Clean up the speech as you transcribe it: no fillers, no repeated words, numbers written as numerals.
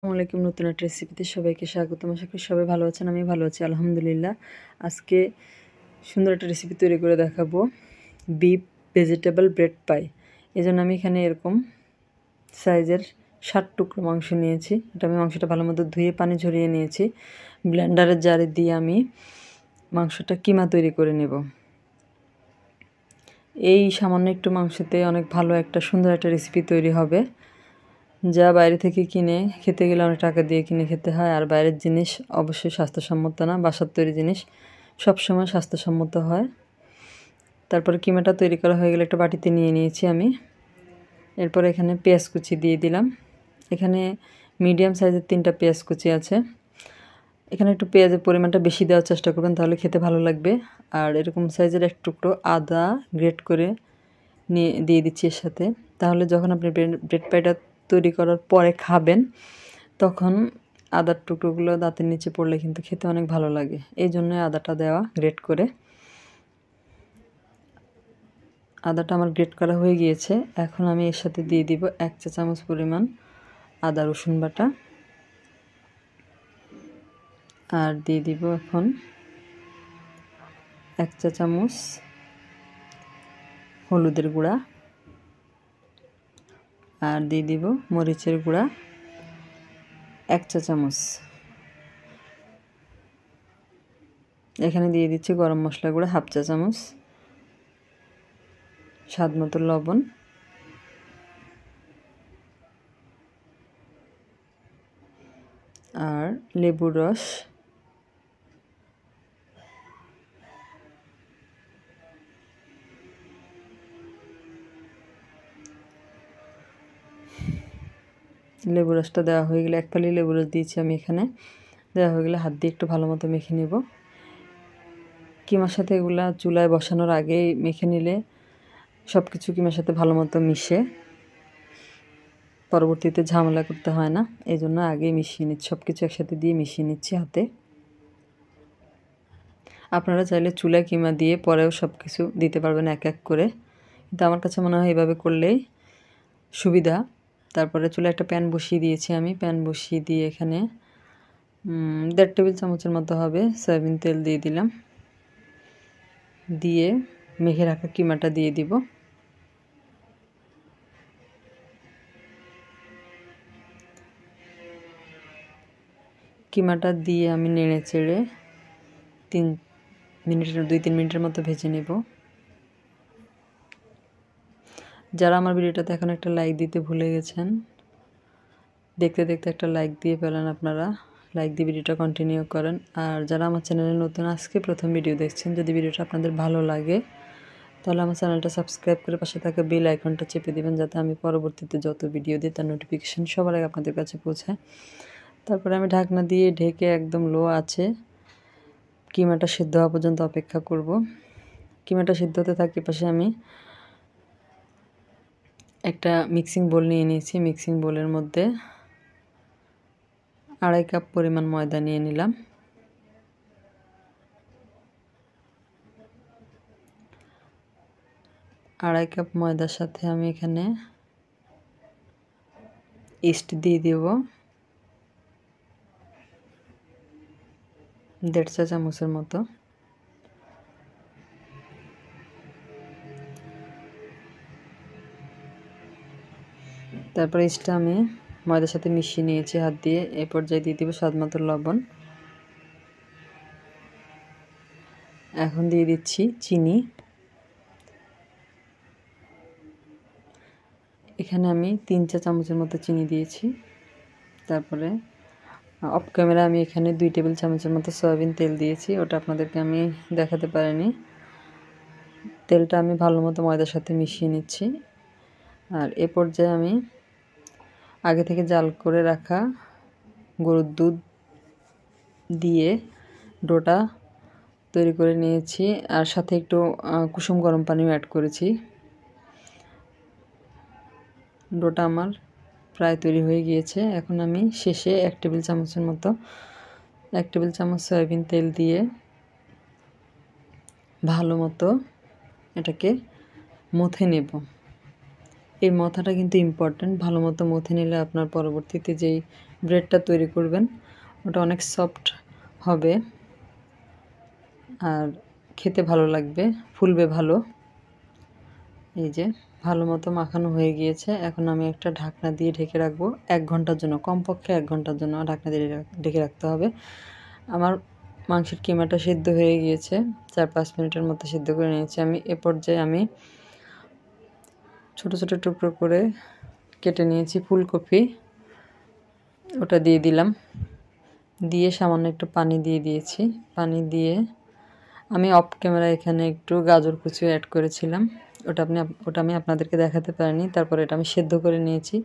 আসসালামু আলাইকুম। নতুন একটা রেসিপিতে সবাইকে স্বাগতম। আশা করি সবাই ভালো আছেন। আমি ভালো আছি আলহামদুলিল্লাহ। আজকে সুন্দর একটা রেসিপি তৈরি করে দেখাবো, বিফ ভেজিটেবল ব্রেড পাই। এই জন্য আমি এখানে এরকম সাইজের 60 টুকরো মাংস নিয়েছি। আমি মাংসটা ভালো মতো ধুয়ে পানি ঝরিয়ে নিয়েছি। ব্লেন্ডারের জারে দিয়ে আমি মাংসটা কিমা তৈরি করে নেব। এই সামান্য একটু মাংসতে অনেক ভালো একটা সুন্দর একটা রেসিপি তৈরি হবে, যা বাইরে থেকে কিনে খেতে গেলে অনেক টাকা দিয়ে কিনে খেতে হয়। আর বাইরের জিনিস অবশ্যই স্বাস্থ্যসম্মত না, বাসার তৈরি জিনিস সবসময় স্বাস্থ্যসম্মত হয়। তারপরে কিমাটা তৈরি করা হয়ে গেলে একটা বাটিতে নিয়ে নিয়েছি আমি। এরপর এখানে পেঁয়াজ কুচি দিয়ে দিলাম। এখানে মিডিয়াম সাইজের 3টা পেঁয়াজ কুচি আছে। এখানে একটু পেঁয়াজের পরিমাণটা বেশি দেওয়ার চেষ্টা করবেন, তাহলে খেতে ভালো লাগবে। আর এরকম সাইজের এক টুকরো আদা গ্রেট করে দিয়ে দিচ্ছি এর সাথে। তাহলে যখন আপনি ব্রেড পাইটা তৈরি করার পরে খাবেন, তখন আদার টুকরোগুলো দাঁতের নিচে পড়লে কিন্তু খেতে অনেক ভালো লাগে। এই জন্য আদাটা দেওয়া গ্রেট করে। আদাটা আমার গ্রেট করা হয়ে গিয়েছে। এখন আমি এর সাথে দিয়ে দিব 1 চা চামচ পরিমাণ আদা রসুন বাটা। আর দিয়ে দিব এখন 1 চা চামচ হলুদের গুঁড়া। আর দিয়ে দিব মরিচের গুঁড়া 1 চা চামচ। এখানে দিয়ে দিচ্ছি গরম মশলা গুঁড়া 1/2 চা চামচ, স্বাদ মতো লবণ, আর লেবুর রস লেবু রসটা দেওয়া হয়ে গেলে, 1 ফালি লেবু রস দিয়েছি আমি এখানে। দেওয়া হয়ে গেলে হাত দিয়ে একটু ভালো মতো মেখে নেব। কিমার সাথে এগুলা চুলায় বসানোর আগেই মেখে নিলে সব কিছু কিমার সাথে ভালো মতো মিশে পরবর্তীতে ঝামেলা করতে হয় না। এই জন্য আগেই মিশিয়ে নিচ্ছি, সব কিছু একসাথে দিয়ে মিশিয়ে নিচ্ছি হাতে। আপনারা চাইলে চুলায় কিমা দিয়ে পরেও সব কিছু দিতে পারবেন এক এক করে, কিন্তু আমার কাছে মনে হয় এভাবে করলেই সুবিধা। তারপরে চুলায় একটা প্যান বসিয়ে দিয়েছি আমি। প্যান বসিয়ে দিয়ে এখানে 1.5 টেবিল চামচের মতো হবে সয়াবিন তেল দিয়ে দিলাম। দিয়ে মেখে রাখা কিমাটা দিয়ে দিব। কিমাটা দিয়ে আমি নেড়ে চেড়ে 2-3 মিনিটের মতো ভেজে নেব। যারা আমার ভিডিওটাতে এখন একটা লাইক দিতে ভুলে গেছেন, দেখতে দেখতে একটা লাইক দিয়ে ফেলেন আপনারা। লাইক দিয়ে ভিডিওটা কন্টিনিউ করেন। আর যারা আমার চ্যানেলে নতুন, আজকে প্রথম ভিডিও দেখছেন, যদি ভিডিওটা আপনাদের ভালো লাগে তাহলে আমার চ্যানেলটা সাবস্ক্রাইব করে পাশে থাকা বেল আইকনটা চেপে দিবেন, যাতে আমি পরবর্তীতে যত ভিডিও দিই তার নোটিফিকেশান সবার আগে আপনাদের কাছে পৌঁছায়। তারপরে আমি ঢাকনা দিয়ে ঢেকে একদম লো আছে কিমাটা সিদ্ধ হওয়া পর্যন্ত অপেক্ষা করব। কিমাটা সিদ্ধ হতে থাকি, পাশে আমি একটা মিক্সিং বোল নিয়ে নিয়েছি। মিক্সিং বোলের মধ্যে 2.5 কাপ পরিমাণ ময়দা নিয়ে নিলাম। আড়াই কাপ ময়দার সাথে আমি এখানে ইস্ট দিয়ে দেব 1.5 চা চামচের মতো। তারপরে ইস্টটা আমি ময়দার সাথে মিশিয়ে নিয়েছি হাত দিয়ে। এই পর্যায়ে দিয়ে দিব স্বাদ মতো লবণ। এখন দিয়ে দিচ্ছি চিনি। এখানে আমি 3 চা চামচের মতো চিনি দিয়েছি। তারপরে অফ ক্যামেরা আমি এখানে 2 টেবিল চামচের মতো সয়াবিন তেল দিয়েছি, ওটা আপনাদেরকে আমি দেখাতে পারিনি। তেলটা আমি ভালো মতো ময়দার সাথে মিশিয়ে নিচ্ছি। আর এ পর্যায়ে আমি আগে থেকে জাল করে রাখা গরুর দুধ দিয়ে ডোটা তৈরি করে নিয়েছি, আর সাথে একটু কুসুম গরম পানিও অ্যাড করেছি। ডোটা আমার প্রায় তৈরি হয়ে গিয়েছে। এখন আমি শেষে 1 টেবিল চামচের মতো 1 টেবিল চামচ সয়াবিন তেল দিয়ে ভালো মতো এটাকে মথে নেব। এই মথাটা কিন্তু ইম্পর্ট্যান্ট। ভালো মতো মথে নিলে আপনার পরবর্তীতে যেই ব্রেডটা তৈরি করবেন, ওটা অনেক সফট হবে আর খেতে ভালো লাগবে, ফুলবে ভালো। এই যে ভালো মতো মাখানো হয়ে গিয়েছে। এখন আমি একটা ঢাকনা দিয়ে ঢেকে রাখবো 1 ঘন্টার জন্য, কমপক্ষে 1 ঘন্টার জন্য ঢাকনা দিয়ে ঢেকে রাখতে হবে। আমার মাংসের কিমাটা সিদ্ধ হয়ে গিয়েছে, 4-5 মিনিটের মতো সিদ্ধ করে নিয়েছি আমি। এ পর্যায়ে আমি ছোট ছোট টুকরো করে কেটে নিয়েছি ফুলকপি, ওটা দিয়ে দিলাম। দিয়ে সামান্য একটু পানি দিয়ে দিয়েছি। পানি দিয়ে আমি অফ ক্যামেরা এখানে একটু গাজর কুচি অ্যাড করেছিলাম, ওটা আমি আপনাদেরকে দেখাতে পারিনি। তারপরে এটা আমি সেদ্ধ করে নিয়েছি।